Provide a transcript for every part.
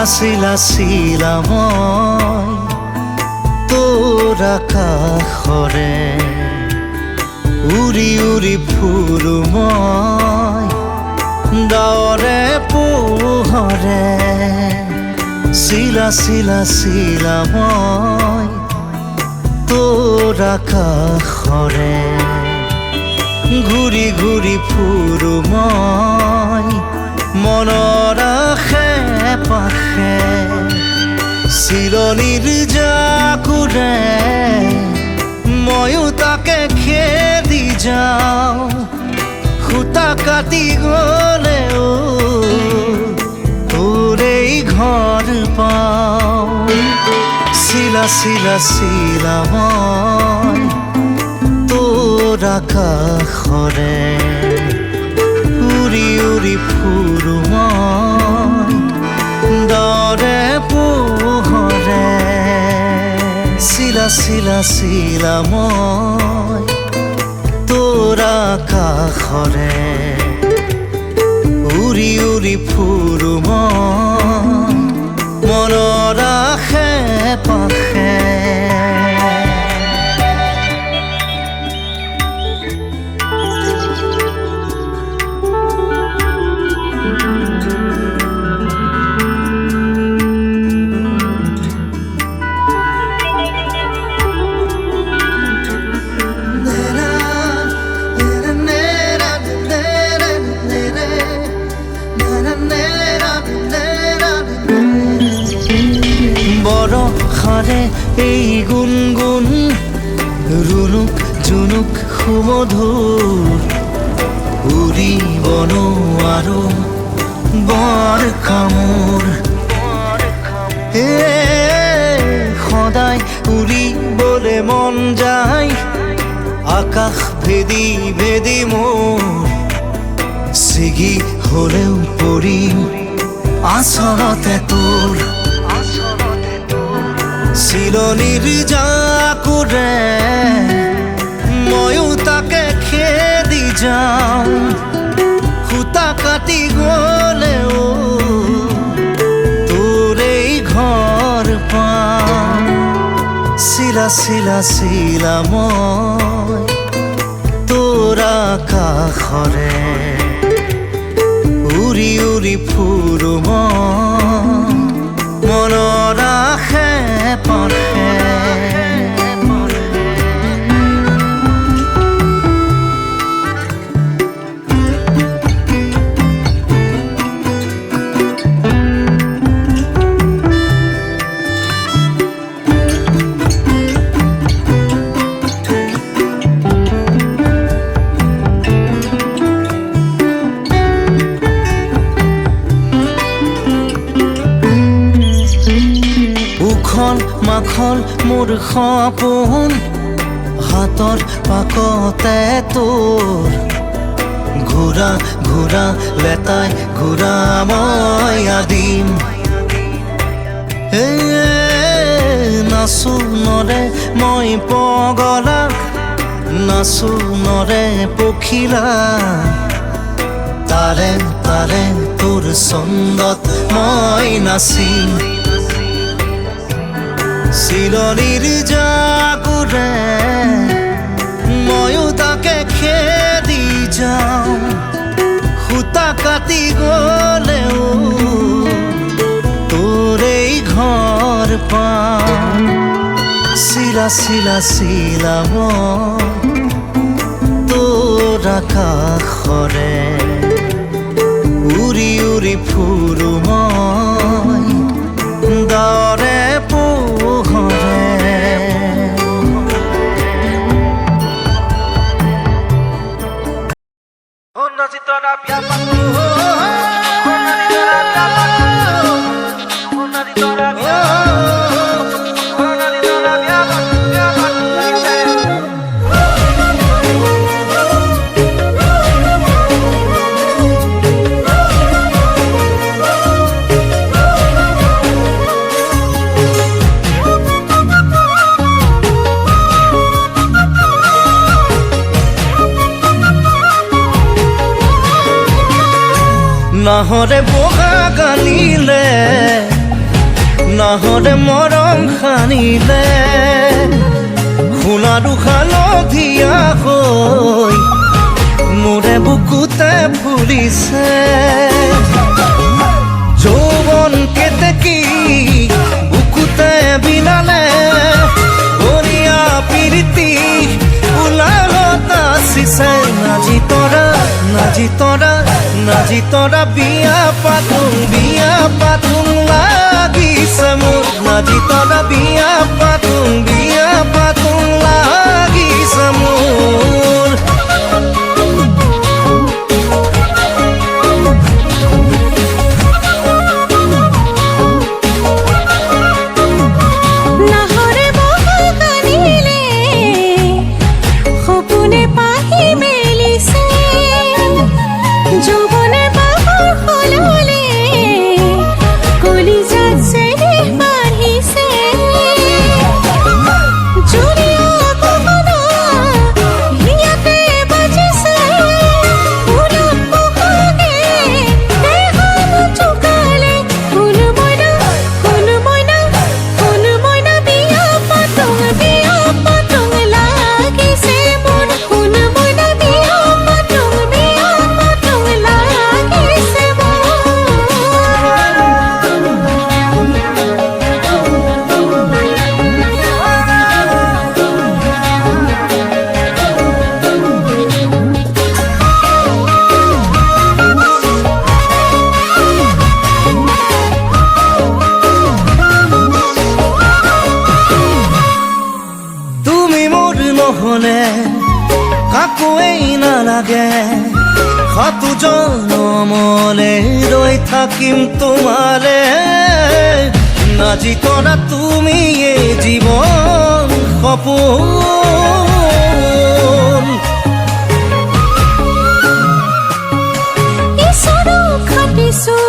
চিলা মই তোৰ আকাশৰে উৰি উৰি ফুৰো মই ডাৱৰে পোহৰে চিলা মই তোৰ আকাশৰে ঘূৰি ঘূৰি ফুৰো মই মনৰ আশে পাশে চিলনিৰ জাকুৰে ময়ো তাকে খেদি যাওঁ সূতা কাটি গ'লেও তোৰেই ঘৰ পাওঁ চিলা মই তোৰ আকাশৰে উৰি উৰি ফুৰো মই ডাৱৰে পোহৰে চিলা মই তোৰ আকাশৰে উৰি উৰি ফুৰো মই মনৰ আশে পাশে বৰষাৰে এই গুণগুণ ৰুণুক জুনুক সুমধুৰ উৰিব নোৱাৰো বৰ কামোৰ সদায় উৰিবলে মন যায় আকাশ ভেদি ভেদি মোৰ ছিগি হলেও পৰিম আচলতে তোৰ চিলনিৰ জাকুৰে ময়ো তাকে খেদি যাওঁ সূতা কাটি গ'লেও তোৰেই ঘৰ পাওঁ চিলা মই তোৰ আকাশৰে উৰি উৰি ফুৰো মই মনৰ আশে পাশে মাখল মোৰ সপোন হাতৰ পাকতে তোৰ ঘূৰা ঘূৰা লেতাই ঘূৰা মই আদিম নাচো নৰে মই পগলা নাচো নৰে পখিলা তাৰে তাৰে তোৰ ছন্দত মই নাচিম চিলনিৰ জাকুৰে ময়ো তাকে খেদি যাওঁ সূতা কাটি গ'লেও তোৰেই ঘৰ পাওঁ চিলা মই তোৰ আকাশৰে উৰি উৰি ফুৰো মই ডাৱৰে পোহৰে নাহৰে বগা গালিলে নাহৰে মৰম খানিলে সোণা দুখালধীয়া হৈ মোৰে বুকুতে ফুলিছে যৌৱন কেতেকী বুকুতে বিলালে বৰিয়া পিৰিতি উলালত আছিছে নাজি তৰা বিয়া পাতোং লাগিছে মোৰ নাজি তৰা বিয়া পাতোং লাগিছে মোৰ নহলে কাকোৱেই নালাগে সাতো জনমলে ৰৈ থাকিম তোমাৰে নাজি তৰা তুমিয়ে জীৱন সপোন ঈশ্বৰক খাটিছো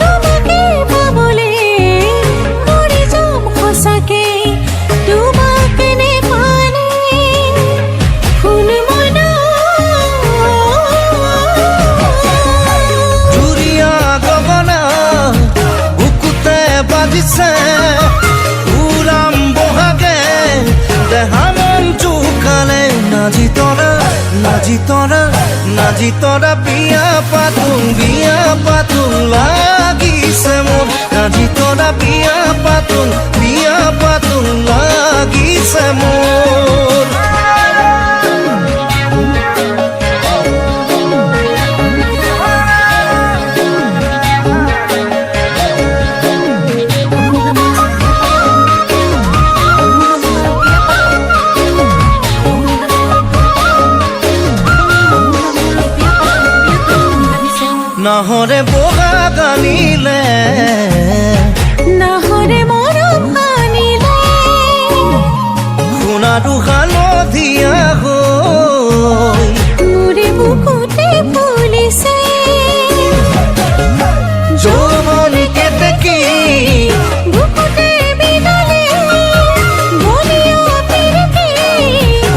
তোমাকে পাবলে মৰি যাম সঁচাকে উৰাম বহাগে দেহামন জোকালে নাজি তৰা বিয়া পাতোং লাগিছে মোৰ নাজি তৰা বিয়া পাতোং লাগিছে মোৰ নাহৰে বগা গানিলে নাহৰে মৰম আনিলে সোণা দুখালধীয়া হৈ মোৰে বুকুতে ফুলিছে যৌৱন কেতেকী বুকুতে বিলালে বৰিয়া পিৰিতি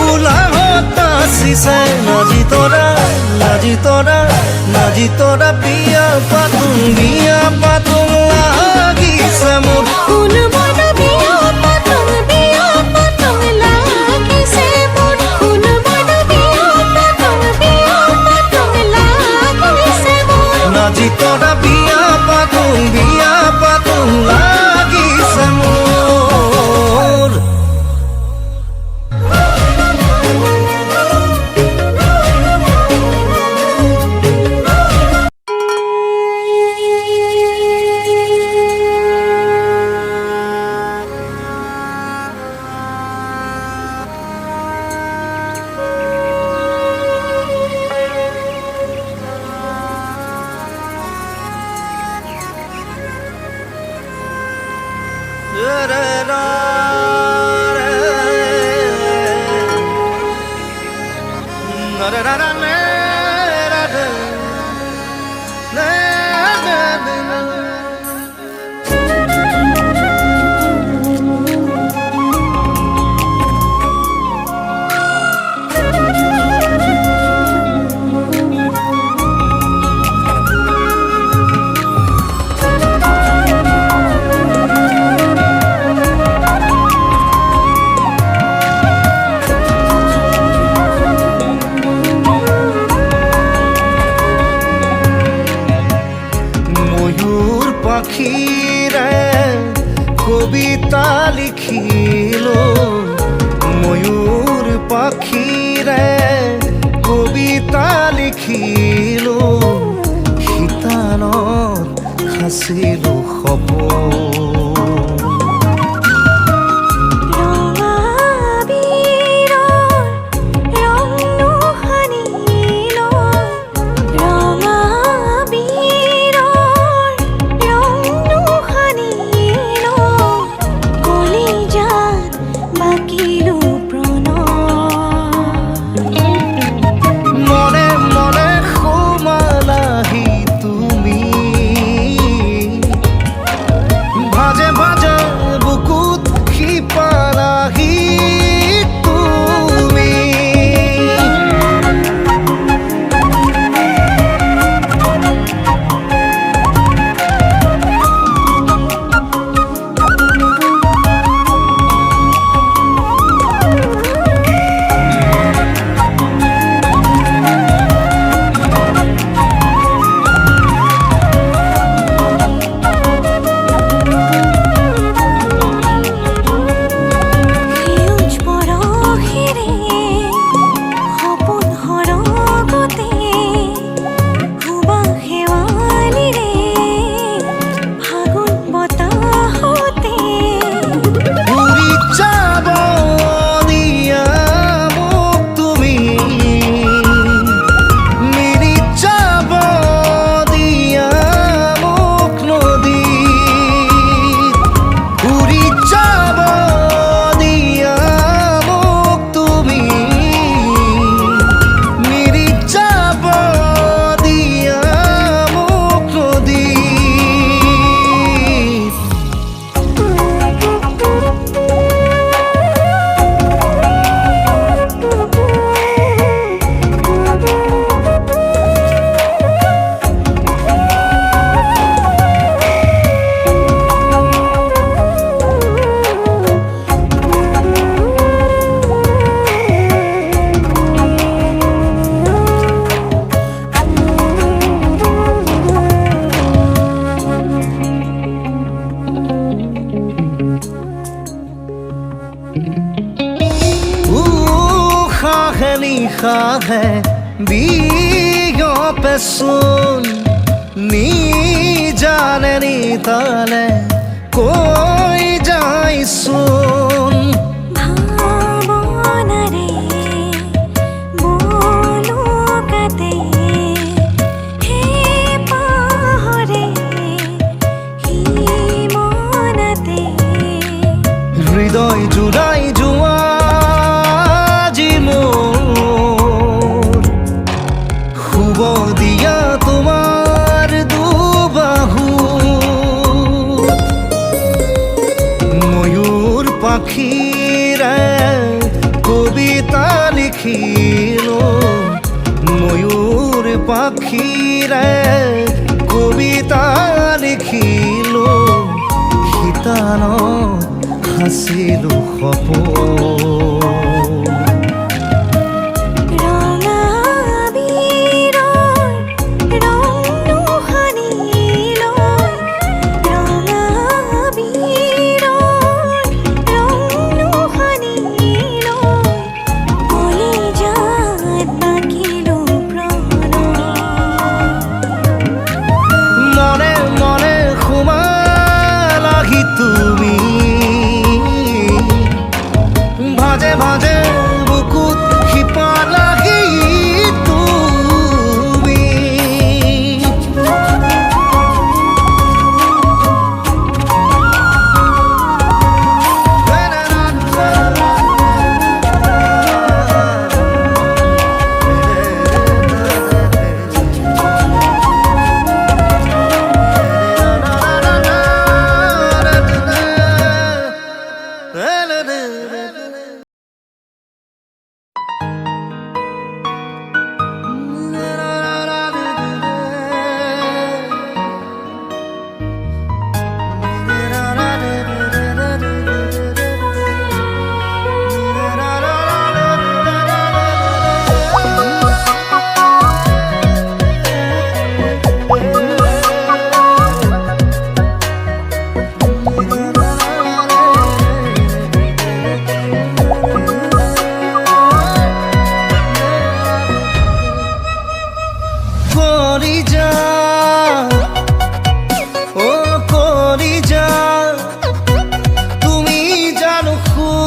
উলালত আছিছে নাজি তৰা বিয়া পাতোং লাগিছে মোৰ বিয়া পাতোং লাগিছে মোৰ লাগিছে মোৰ নাজি তৰা বিয়া পাতোং লাগিছে মোৰ লিখিলো ময়ূর পাখিরে কবিতা লিখিলো শীতানত সাঁচিলো সপোন निशा है बियों पे सुन नी जाने नी ताले कोई जाई सुन भावना रे बोलो कते हे पाहरे ही मनते हृदय जुड़ाई जुआ দিয়া তোমার দুবাহু ময়ূর পাখিরে কবিতা লিখিলো ময়ূর পাখিরে কবিতা লিখিলো শীতানত সাঁচিলো সপোন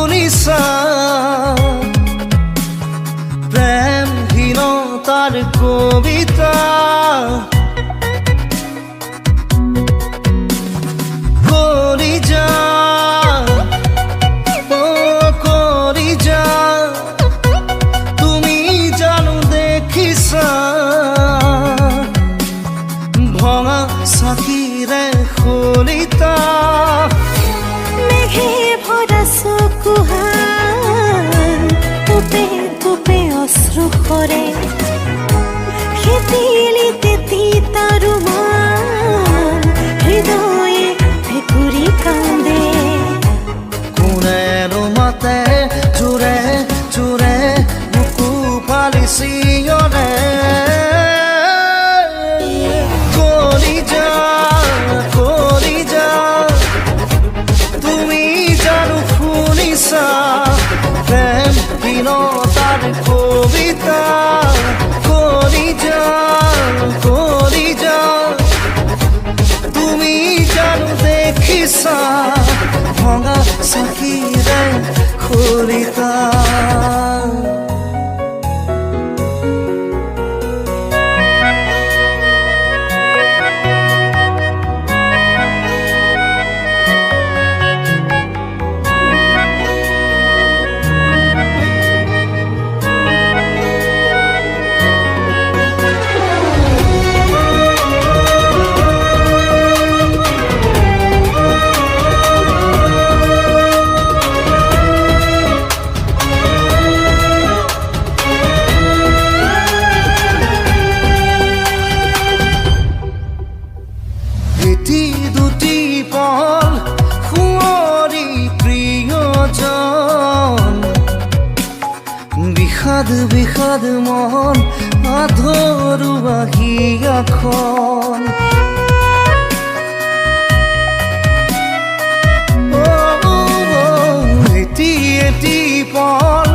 শুনিছা প্রেমহীনতার কবিতা কলিজা ও কলিজা তুমি জানো দেখিছা ভঙা চাকিৰে খলিতা মেঘে ভৰা চকুহান তোপে তোপে অশ্ৰু সৰে খেতিলিতে তিতাৰু মান হৃদয়ে ভেকুৰি কান্দে কোনেনো মাতে জোৰে জোৰে বুকু ফালি চিঞৰে কলিজা কলিজা তুমি জানো শুনিছা প্ৰেমহীনতাৰ কবিতা কলিজা কলিজা তুমি জানো দেখিছা ভঙা চাকিৰে খলিতা এটি দুটি পল সুঁৱৰী প্ৰিয়জন বিষাদ বিষাদ মন আধৰুৱা হিয়াখন এটি এটি পল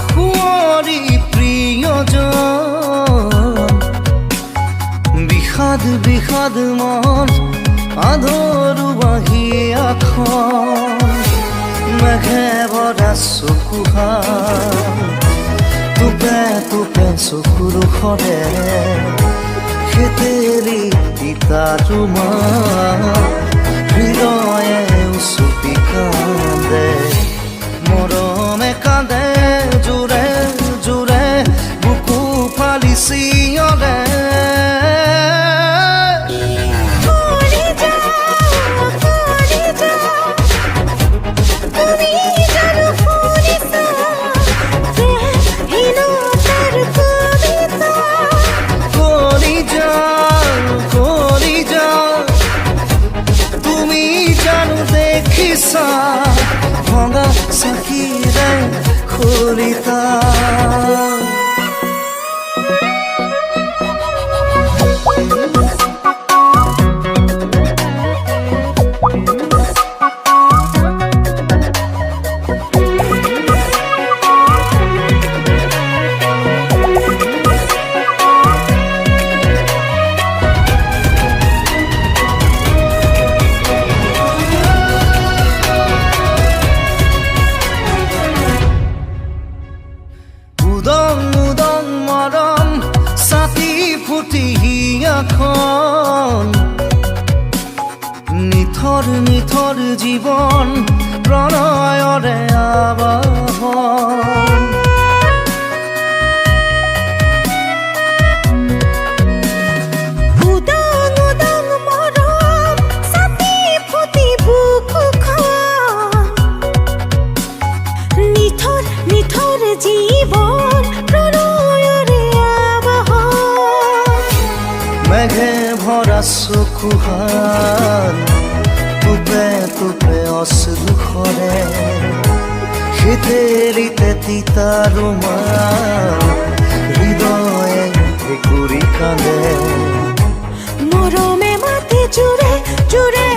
সুঁৱৰী প্ৰিয়জন বিষাদ বিষাদ মন আধৰুৱা হিয়াখন মেঘে ভৰা চকুহান তোপে তোপে চকুৰ সৰে খেতেৰি তিতাৰু মান হৃদয়ে উচুপি কান্দে মৰমে কান্দে জোৰে জোৰে বুকু ফালি চিঞৰে কলিজা কলিজা তুমি জানো দেখিছা ভঙা চাকিৰে খলিতা উদং উদং মৰম ছাতি ফুটি হিয়াখন নিথৰ নিথৰ জীৱন প্ৰণয়ৰে আবাহন উদং উদং মৰম ছাতি ফুটি বুকুখন নিথৰ নিথৰ জীৱন প্ৰণয়ৰে আবাহন মেঘে ভৰা চকুহান তোপে তোপে অশ্ৰু সৰে খেতেৰিতে তিতাৰু মান হৃদয়ে ভেকুৰি কান্দে মৰমে মাতে জোৰে জোৰে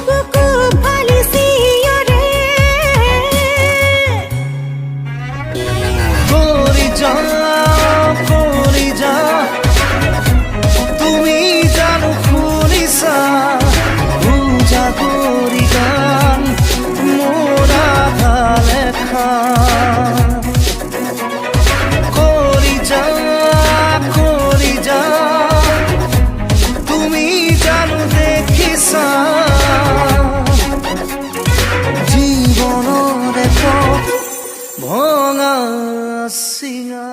বুকু ফালি চিঞৰে কলিজা কলিজা তুমি জানো শুনিছা উজাগৰি গান মোৰ আধালে দেখা কৰি যা তুমি জানো দেখিছা জীৱনৰ এক ভঙা চিঙা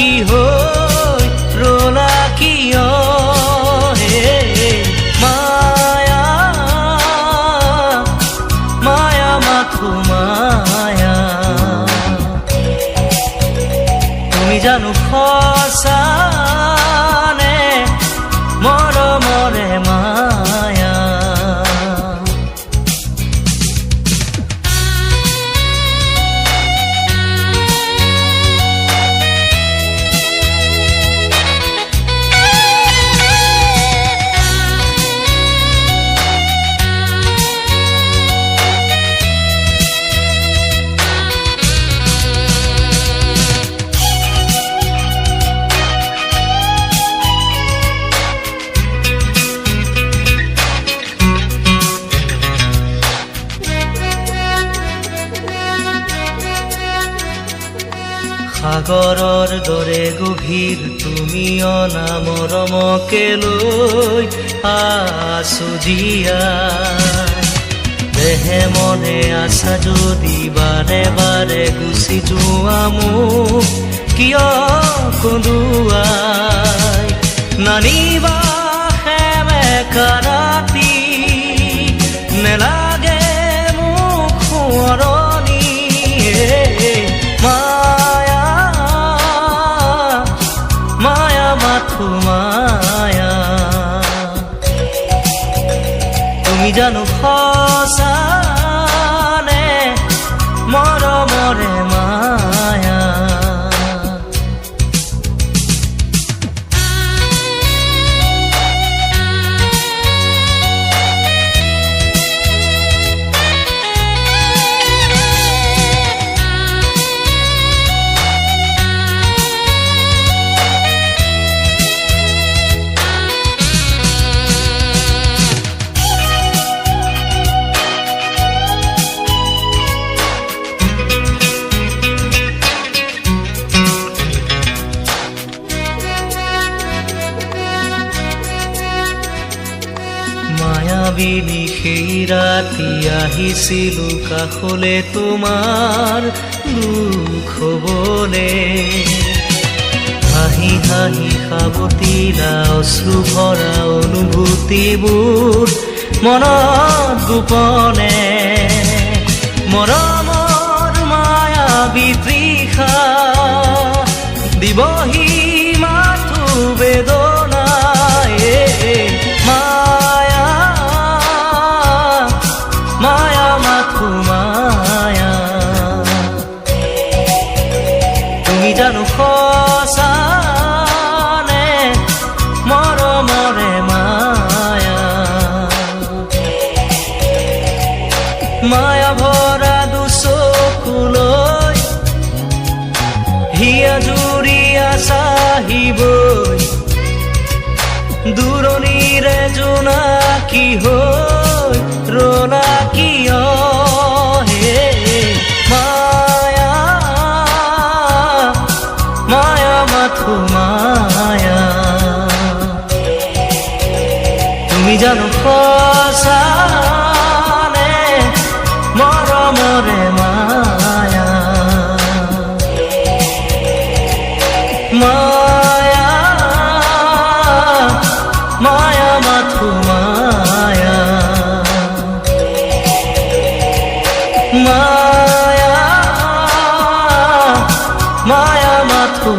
জোনাকী হৈ ৰলা কিয় হে মায়া মায়া মাথো মায়া তুমি জানো সঁচানে মৰমৰে মায়া সাগৰৰ দৰে গভীৰ তুমি অনা মৰমকে লৈ আছো জীয়াই দেহে মনে আছা যদি বাৰে বাৰে গুচি যোৱা মোক কিয় কন্দুৱাই নানিবা সেমেকা ৰাতি নেলাগে মোক সোঁৱৰণি মাথো মায়া তুমি জানো সঁচানে মৰমৰে মায়া মায়াবিনী সেই ৰাতি আহিছিলো কাষলে তোমাৰ দুখ হবলে হাঁহি হাঁহি সাৱটিলা অশ্ৰু ভৰা অনুভূতিবোৰ মনত গোপনে মৰমৰ মায়াবী তৃষা দিবহি মাথো বেদনাই মায়া মাথো মায়া তুমি জানো সঁচানে মৰমৰে মায়া মায়া ভৰা দুচকুলৈ হিয়া জুৰিয়া চাহিবই দূৰণিৰে জোনাকী হৈ ৰলা কিয় হে মায়া মায়া মাথো মায়া তুমি জানো সঁচানে মৰমৰে মায়া মায়া মায়া মাথো মায়া মায়া মায়া মাথো